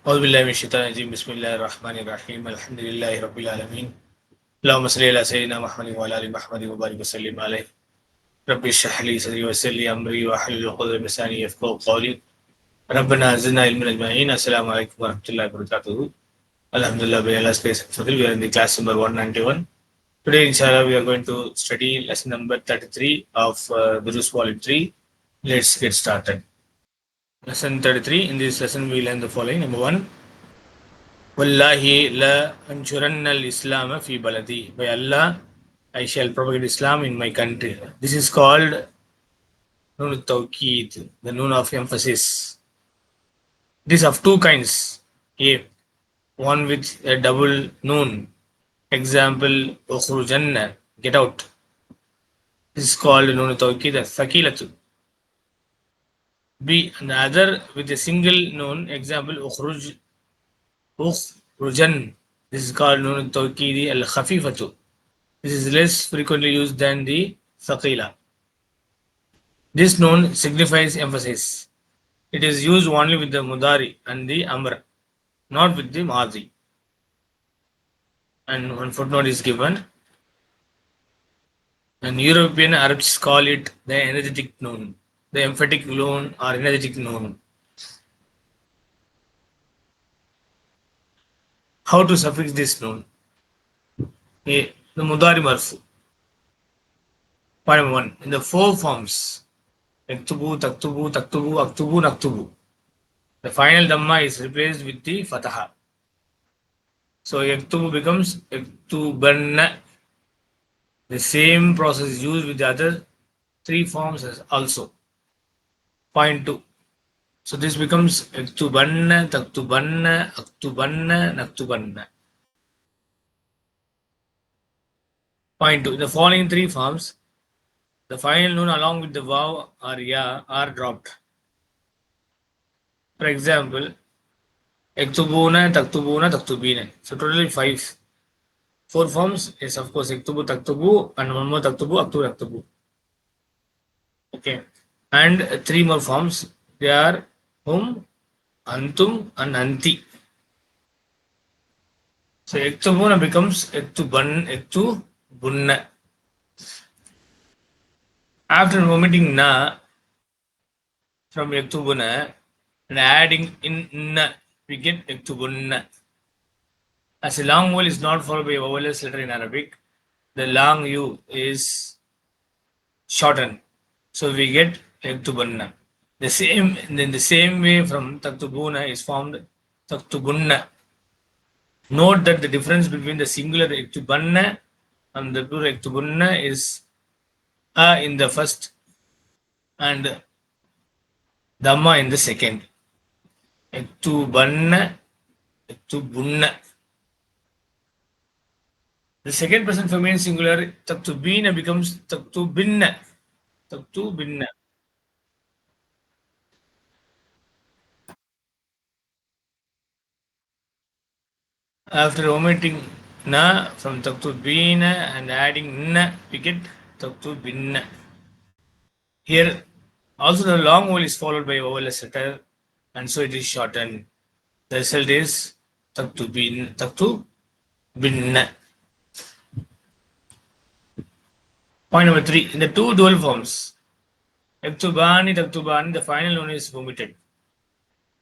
أعوذ بالله من الشيطان الرجيم بسم الله الرحمن الرحيم الحمد لله رب العالمين اللهم صل على سيدنا محمد وعلى آل محمد وبارك وسلم عليه رب اشرح لي صدري ويسر لي أمري واحلل عقدة من لساني يفقهوا قولي ربنا زدنا علما أجمعين السلام عليكم ورحمة الله وبركاته Alhamdulillah by Allah's grace and fadl we are in the class number 191. Today inshallah we are going to study lesson number 33 of Duroos volume 3. Let's get started. Lesson 33. In this lesson we learn the following. Number 1. Wallahi la ansuranna al-Islam fi baladi. By Allah, I shall propagate Islam in my country. This is called Noon al-Tawkeed, the noon of emphasis. This of two kinds. A, one with a double noon. Example, ukhrujanna, get out. This is called Noon al-Tawkeed, thaqilatu. B, and the other with a single noon. Example, ukhrujan. This is called Noon al-Tawkeed al-khafifatu. This is less frequently used than the thaqila. This noon signifies emphasis. It is used only with the mudari and the amr, not with the madi. And one footnote is given. And European Arabs call it the energetic noon, the emphatic noon or energetic noon. How to suffix this noon? A, the mudari marfu. Point 1. In the four forms, yaktubu, taktubu, taktubu, aktubu, naktubu, the final dhamma is replaced with the fataha. So yaktubu becomes yaktubanna. The same process is used with the other three forms as also. Point 2. So this becomes yaktubanna, taktubanna, aktubanna, naktubanna. Point 2. In the following three forms, the final noon along with the vav or ya are dropped. For example, yaktubuna, taktubuna, taktubina. So totally 5. 4 forms is of course yaktubu, taktubu, and one more taktubu, aktubu, aktubu. Okay. And 3 more forms. They are hum, antum, and anti. So yaktubuna becomes yaktubunna. After omitting na from yaktubuna and adding in na, we get yaktubunna. As a long vowel is not followed by a vowelless letter in Arabic, the long u is shortened. So we get yaktubunna. In the same way from taktubuna is formed taktubunna. Note that the difference between the singular yaktubanna and the plural yaktubunna is a in the first and dhamma in the second. Yaktubanna, yaktubunna. The second person feminine singular taktubina becomes taktubinna. Taktubinna. After omitting na from taktubina and adding na, we get taktubinna. Here also the long vowel is followed by a vowelless letter and so it is shortened. The result is taktubinna. Point number 3. In the two dual forms, yaktubani, taktubani, the final noun is omitted.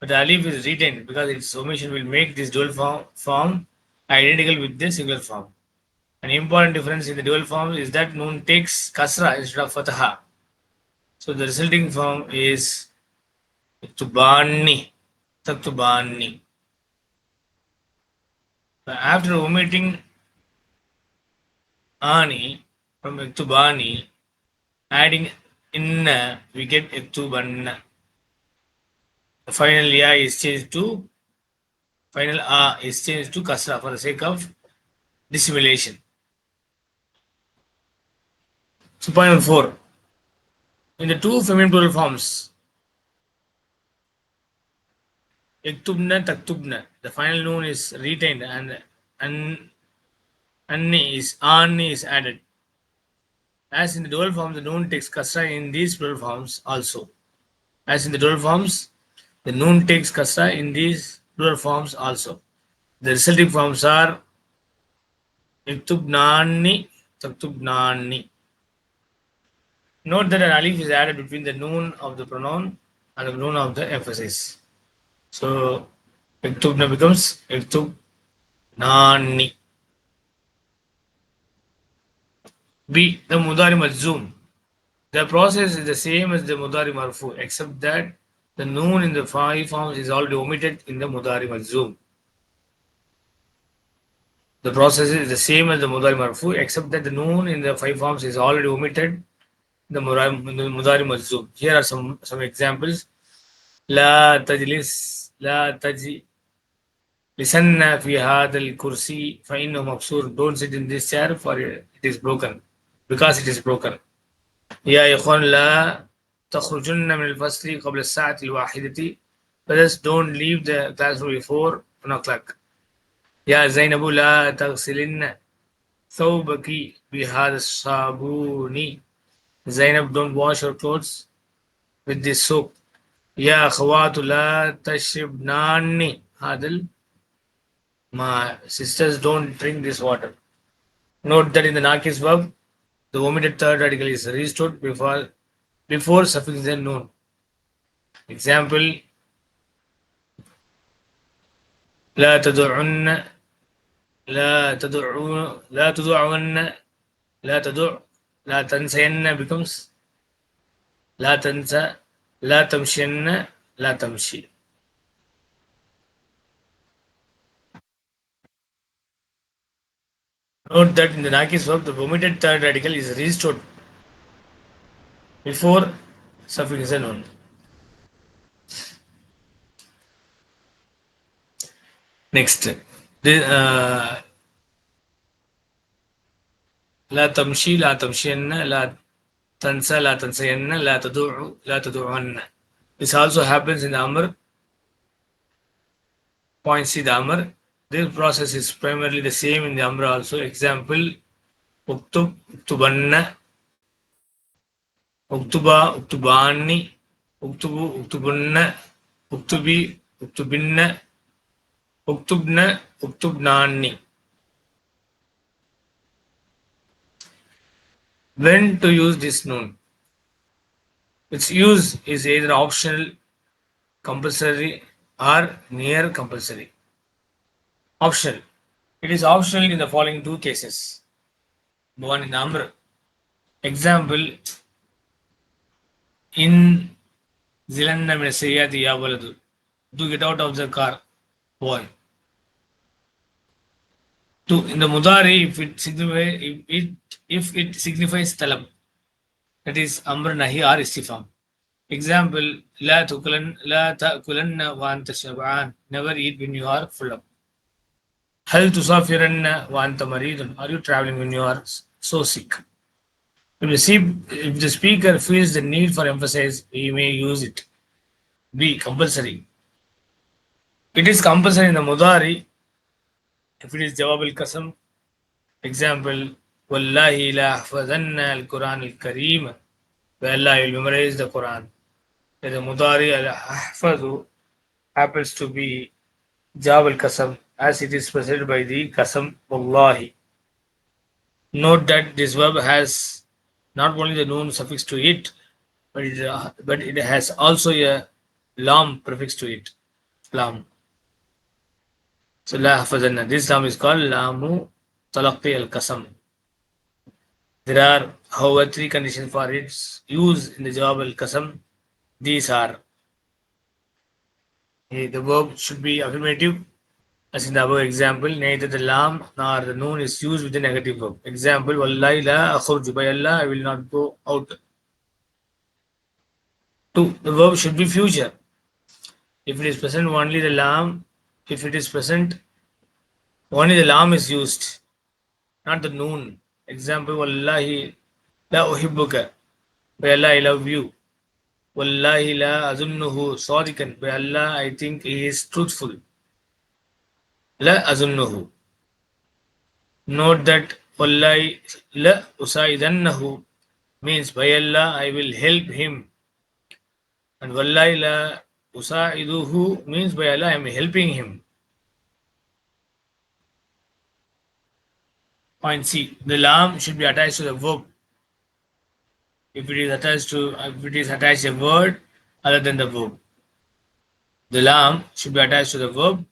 But the alif is retained because its omission will make this dual form identical with the singular form. An important difference in the dual form is that noon takes kasra instead of fataha. So the resulting form is yaktubani, taktubani. After omitting ani from yaktubani, adding inna, we get yaktubanna. The final ya is changed to final a is changed to kasra for the sake of dissimulation. So point number 4. In the two feminine plural forms, yaktubna, taktubna, the final noon is retained and anni is added. As in the dual form, the noon takes kasra in these plural forms also. As in the dual forms, the noon takes kasra in these plural forms also. The resulting forms are iktubnani, taktubnani. Note that an alif is added between the noon of the pronoun and the noon of the emphasis. So iktubna becomes iktubnani. B. The mudari majzoom. The process is the same as the mudari marfu, except that the noon in the five forms is already omitted in the mudari majzoom. The process is the same as the mudari marfu, except that the noon in the five forms is already omitted in the mudari majzoom. Here are some examples. لا تجلس لا تجلسن في هذا الكرسي فإنه مكسور. Don't sit in this chair for it is broken, because it is broken. يا إخوان لا تخرجن من الفصل قبل الساعة الواحدة. Brothers, don't leave the classroom before 1 o'clock. يا زينب لا تغسلن ثوبك بهذا الصابون. Zainab, don't wash your clothes with this soap. يا أخوات لا تشربنان هذا. My sisters, don't drink this water. Note that in the Nakis verb, the omitted third radical is restored before suffix the noon. Example: لا تدعن لا تدعون لا تدعون لا تدع لا تنسين becomes لا تنسى لا تمشين لا تمشي. Note that in the Nakis verb, the omitted third radical is restored before suffix the noun. Next, لا تمشي لا تمشين لا تنسى لا تنسين لا تدع لا تدعن. This also happens in the Amr. Point C, the Amr. This process is primarily the same in the Amr also. Example: uktub uktubanna, uktuba uktubani, uktubu uktubunna, uktubi uktubinna, uktubna uktubnani. When to use this noun? Its use is either optional, compulsory, or near compulsory. Optional. It is optional in the following two cases. One in Amr. Example: in zilanna min sayyati ya waladu. Do get out of the car, boy. Two, in the mudari, if it signifies talab, that is amr nahi or istifham. Example: لا تأكلن وأنت شبعان. Never eat when you are full up. هل تسافرن وأنت مريض. Are you traveling when you are so sick? If the speaker feels the need for emphasis, he may use it. B, compulsory. It is compulsory in the mudari if it is jawab al-qasam. Example: Wallahi la ahfazanna al-Quran al-Kareem. By Allah, I will memorize the Quran. The mudari al-ahfazu happens to be jawab al-qasam as it is preceded by the qasam wallahi. Note that this verb has not only the noon suffix to it, but it has also a lam prefix to it. Lam. So la hafazanna. This lam is called lamu talaqi al-qasam. There are, however, three conditions for its use in the jawab al-qasam. These are: the verb should be affirmative, as in the above example. Neither the lam nor the noon is used with the negative verb. Example: Wallahi la akhruju. By Allah, I will not go out. 2. The verb should be future. If it is present, only the lam. If it is present, only the lam is used, not the noon. Example: Wallahi la uhibbuka. By Allah, I love you. Wallahi la azunnuhu sadiqan. By Allah, I think he is truthful. La azunnuhu. Note that Wallahi la usaidannahu means by Allah, I will help him. And Wallahi la Usaiduhu means by Allah I am helping him. Point C. The lam should be attached to the verb. If it is attached a word other than the verb. The lam should be attached to the verb.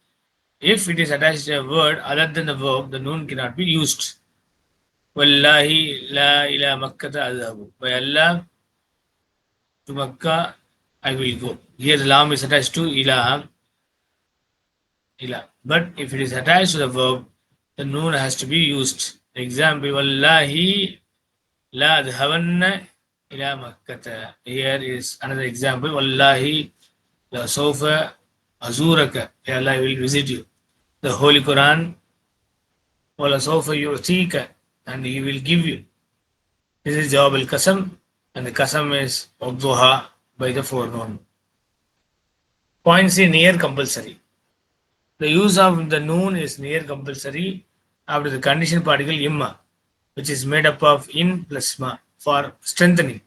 If it is attached to a word other than the verb, the noon cannot be used. Wallahi la ila makkata adhabu. By Allah, to Makkah I will go. Here the lam is attached to ila. But if it is attached to the verb, the noon has to be used. Example, Wallahi la adhavanna ila makkata. Here is another example. Wallahi la sawfa azuraka. Allah will visit you. The Holy Quran, wala sawfa yu'tika, and he will give you. This is Jawab al-Qasam, and the Qasam is Abduha by the foreknown. Point C, near compulsory. The use of the noon is near compulsory after the conditional particle imma, which is made up of in plus ma for strengthening.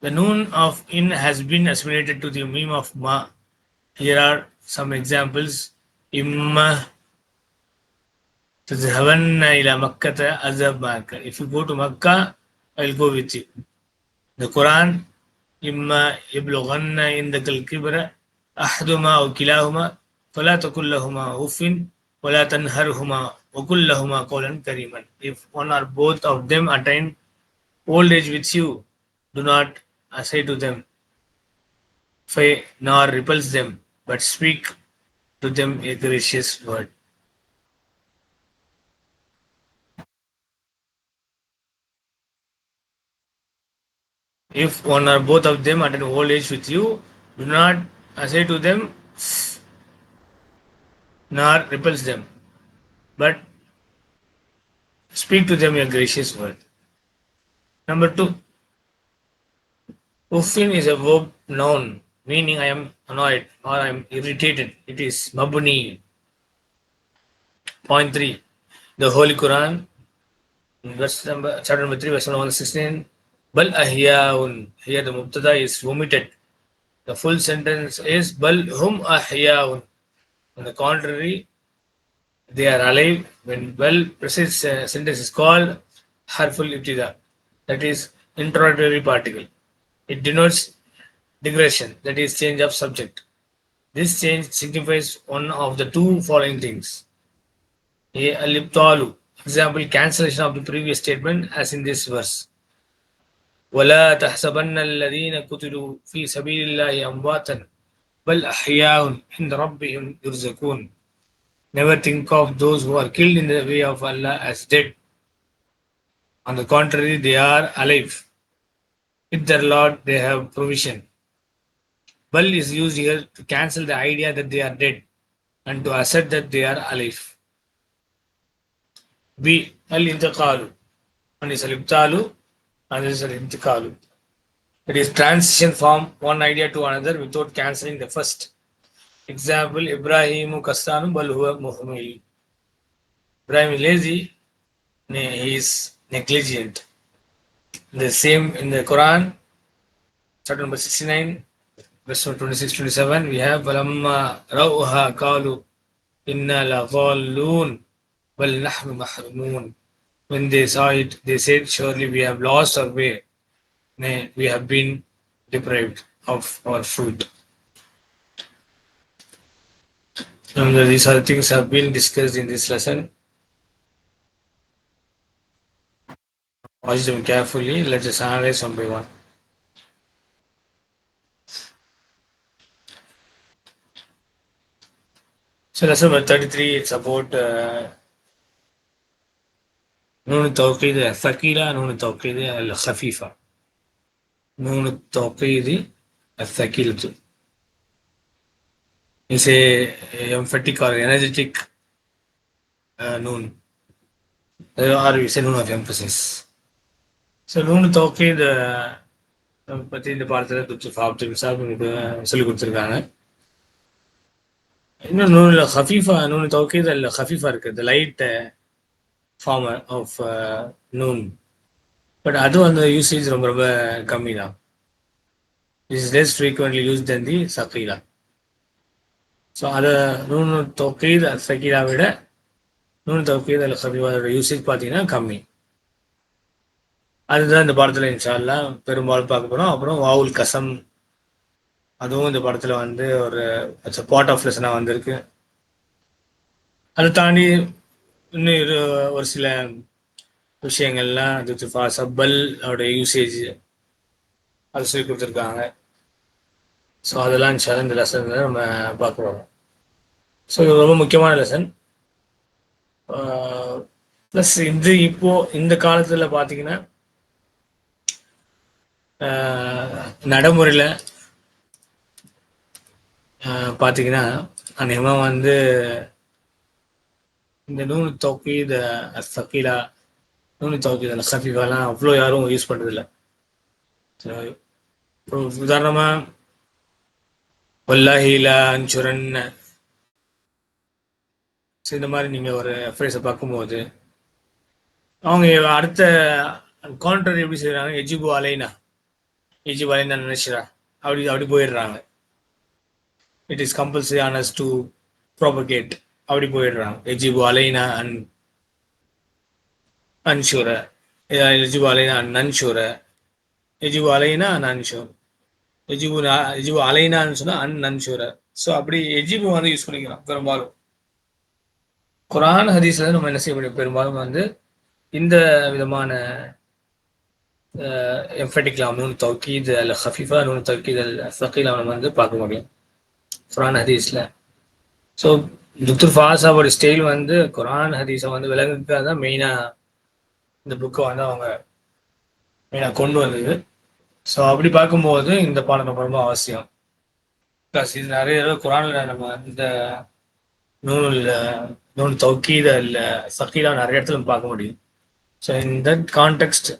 The noon of in has been assimilated to the meme of ma. Here are some examples. Imma tadhavanna ila makkata azhab ma'aka. If you go to Makkah, I will go with you. The Quran, imma yablughanna indaka al-kibra أحدهما أو كلاهما فلا تقل لهما أف ولا تنهرهما وقل لهما قولا كريما. If one or both of them attain old age with you, do not say to them nor repulse them, but speak to them a gracious word. If one or both of them attain old age with you, do not say to them nor repulse them, but speak to them a gracious word. Number 2. Uffin is a verb noun, meaning I am annoyed or I am irritated. It is mabni. Point 3. The Holy Quran, chapter number 3, verse 116. Bal ahyaun. Here the mubtada is omitted. The full sentence is Bal hum ahyaun. On the contrary, they are alive. When bal precise sentence is called harful ibtida, that is interrogatory particle. It denotes digression, that is change of subject. This change signifies one of the two following things. A al-ibtalu, example, cancellation of the previous statement as in this verse. وَلَا تَحْسَبَنَّ الَّذِينَ قُتِلُوا فِي سَبِيلِ اللَّهِ أَمْوَاتًا بَلْ أَحْيَاءٌ عِنْدَ رَبِّهِمْ يُرْزَقُونَ. Never think of those who are killed in the way of Allah as dead. On the contrary, they are alive. With their Lord, they have provision. Bal is used here to cancel the idea that they are dead and to assert that they are alive. B. Al-intiqalu. One is al-ibtalu, another is al-intiqalu. It is transition from one idea to another without cancelling the first. Example, Ibrahimu kastanu bal huwa muhmil. Ibrahim is lazy, he is negligent. The same in the Quran, chapter number 69, verse 26-27, we have Walamma rauha qalu inna la dhallun bal nahnu mahrumun. When they saw it, they said, surely we have lost our way. Nay, we have been deprived of our food. These other things have been discussed in this lesson. Watch them carefully. Let us analyze one by one. So lesson number 33, it's about نون التوكيد الثقيلة نون التوكيد الخفيفة. نون التوكيد الثقيلة is a emphatic or energetic noon, or we say noon of emphasis. So noon التوكيد பற்றி இந்த பாடத்தில் துப்ஸ் ஆப்டிம் sir சொல்லிக் கொடுத்துருக்காங்க. இன்னும் நூனில் Hafeefa noon தௌக்கீத் அல்ல ஹஃபீஃபா இருக்குது, light form of நூன். பட் அதுவும் அந்த யூசேஜ் ரொம்ப ரொம்ப கம்மி தான். This is less frequently used than the சக்கீலா. ஸோ அதை நூனு தௌகீத் சக்கீலா விட நூனு தௌகீத் அல் ஹஃபீஃபாவோட யூசேஜ் பார்த்தீங்கன்னா கம்மி. அதுதான் இந்த படத்தில் இன்ஷா அல்லாஹ் பெரும்பாலும் பார்க்க போகிறோம். அப்புறம் வாவுல் கசம், அதுவும் இந்த படத்தில் வந்து ஒரு பார்ட் ஆஃப் லெசனாக வந்திருக்கு. அதை தாண்டி இன்னும் ஒரு சில விஷயங்கள்லாம் சப்பல் அவருடைய யூசேஜ் அது சொல்லி கொடுத்துருக்காங்க. ஸோ அதெல்லாம் இன்ஷா இந்த லெசனில் நம்ம பார்க்குறோம். ஸோ இது ரொம்ப முக்கியமான லெசன். ப்ளஸ் இந்த காலத்தில் பார்த்தீங்கன்னா நடைமுறையில் பார்த்தீங்கன்னா அநேகமாக வந்து இந்த நூனு தௌகீத் சக்கீலா, நூனு தௌகீத் அல் ஹஃபீஃபாலாம் அவ்வளோ யாரும் யூஸ் பண்ணுறதில்ல. இப்போ உதாரணமாக வல்லாஹி லா அன்சுரன்ன, இந்த மாதிரி நீங்கள் ஒரு ஃப்ரேஸை பார்க்கும்போது அவங்க அடுத்த கான்ட்ரரி எப்படி செய்கிறாங்க, எஜிபு அலைனா நினைச்சிடா அப்படி போயிடுறாங்க. It is compulsory on us to propagate அப்படி போயிடுறாங்க. எஜிபு அலைனா அன்ஷூர, எஜிபு அலைனா நன்ஷூர, எஜிபு அலைனா நன்ஷூர், எஜிபு அலைனான்னு சொன்னால் நன்ஷூர. ஸோ அப்படி எஜிபு வந்து யூஸ் பண்ணிக்கிறோம். பெரும்பாலும் குரான் ஹதீஸ்ல நம்ம என்ன செய்ய முடியும், பெரும்பாலும் வந்து இந்த விதமான எம்ஃபெட்டிக்லாம் நூன் தௌகீத் அல் ஹஃபீஃபா, நூன் தௌகீத் அல் சக்கீலா நம்ம வந்து பார்க்க முடியும் குரான் ஹதீஸில். ஸோ டாக்டர் ஃபாசாவோட ஸ்டைல் வந்து குரான் ஹதீஸை வந்து விலங்குக்காக தான் மெயினாக இந்த புக்கை வந்து அவங்க மெயினாக கொண்டு வந்தது. ஸோ அப்படி பார்க்கும்போது இந்த பாடம் ரொம்ப ரொம்ப அவசியம். ப்ளஸ் இது நிறைய குரானில் நம்ம இந்த நூன் தௌகீத் அல் சக்கீலா நிறைய இடத்துல நம்ம பார்க்க முடியும். ஸோ இந்த கான்டெக்ஸ்ட்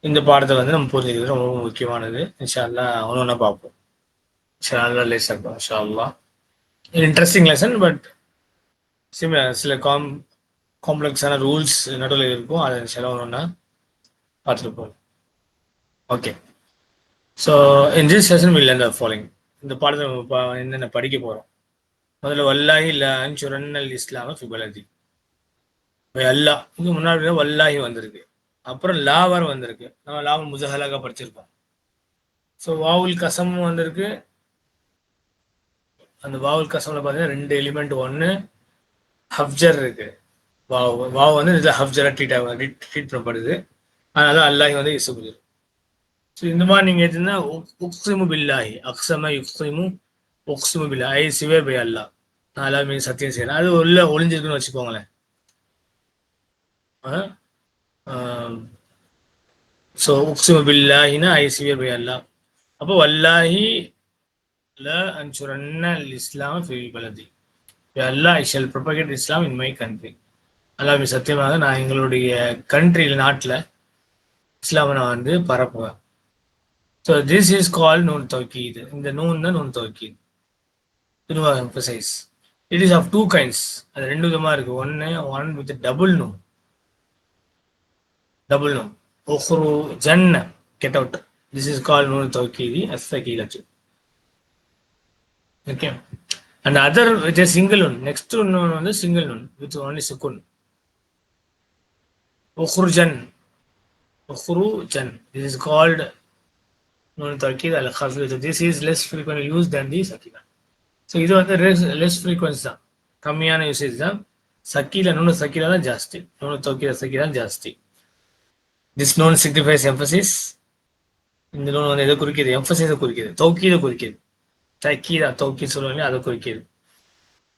இந்த பாடத்தை வந்து நம்ம புரிஞ்சுக்கிறது ரொம்ப முக்கியமானது. இன்ஷா அல்லாஹ் ஒன்று ஒன்றா பார்ப்போம். இன்ஷா அல்லாஹ் லெசன் இன்ஷா அல்லாஹ் இன்ட்ரெஸ்டிங் லெசன். பட் சில காம்ப்ளெக்ஸான ரூல்ஸ் நடுவில் இருக்கும். அதை இன்ஷா அல்லாஹ் ஒன்று ஒன்றா பார்த்துட்டு போகும். Okay, so in this session will learn the following. இந்த பாடத்தை நம்ம என்னென்ன படிக்க போகிறோம். முதல்ல வல்லாஹி லா அன்சுரன்னல் இஸ்லாம ஃபி பலதி. அல்லா இது முன்னாடி வல்லாஹி வந்திருக்கு, அப்புறம் லாவர் வந்திருக்கு. நம்ம லாவ முஜஹலாக படிச்சிருக்கோம். ஸோ வாவுல் கசம் வந்திருக்கு. அந்த வாவுல் கசம்ல பார்த்தீங்கன்னா 2 எலிமெண்ட். ஒன்று ஹப்ஜர் இருக்கு. வாவ் வந்து இதில் ஹப்ஜரா ட்ரீட் பண்ணப்படுது. அதனால அல்லாஹி வந்து இசுபுது. ஸோ இந்த மாதிரி நீங்கள் எடுத்தீங்கன்னா உக்ஸிமு பில்லாஹி, அக்ஸம யுக்ஸிமு உக்ஸிமு பில்லாஹி, சிவே பை அல்லா, நான் எல்லா மீன் சத்தியம் செய்யறேன். அது உள்ள ஒளிஞ்சிருக்குன்னு வச்சுக்கோங்களேன். ஸோ உக்ஸிமு பில்லாஹினா ஐ சிவே பை அல்லா. அப்போ வல்லாஹி லா அன்சுரன்ன இஸ்லாம் ஃபி பலதி, Allah I shall propagate Islam in my country. அல்லாஹ் சத்தியமாக நான் எங்களுடைய கண்ட்ரியில், நாட்டில் இஸ்லாமை நான் வந்து பரப்புவேன். ஸோ திஸ் இஸ் கால்ட் நூன் தௌகீத். இந்த நூன் தான் நூன் தௌகீத். Emphasis it is of 2 kinds. அது 2 விதமாக இருக்கு. ஒன் வித் டபுள் நூன். உஹ்ரு ஜன்ன, get out. This is called நூன் தௌகீதி அஸ்ஸகீலத்து. Okay, and other with single நூன். நெக்ஸ்ட் நூன் வந்து சிங்கிள் நூன் வித் ஒன்லி சுக்குன். உஹ்ருஜன், this is called nun tawkid al khafif. This is less frequently used than the sakila. So இது வந்து less frequency தான், கம்மியான யூசேஜ் தான். சக்கீலா நூன் சக்கீலா தான் ஜாஸ்தி, நூன் தௌகீத் சக்கீலா ஜாஸ்தி. this noun signifies emphasis. இந்த நூன் வந்து எதை குறிக்கிறது, எம்பசிஸை குறிக்கிறது, தௌகீதை குறிக்கிறது. தக்கீதா தௌகீத் சொல்லுவாங்க, அதை குறிக்கிறது.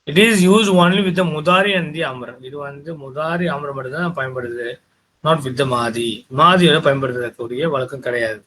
it is used only with the mudari and the amr. இது வந்து முதாரி அம்ர மட்டும் தான் பயன்படுது, நாட் வித் த மாதியோட பயன்படுத்தக்கூடிய வழக்கம் கிடையாது.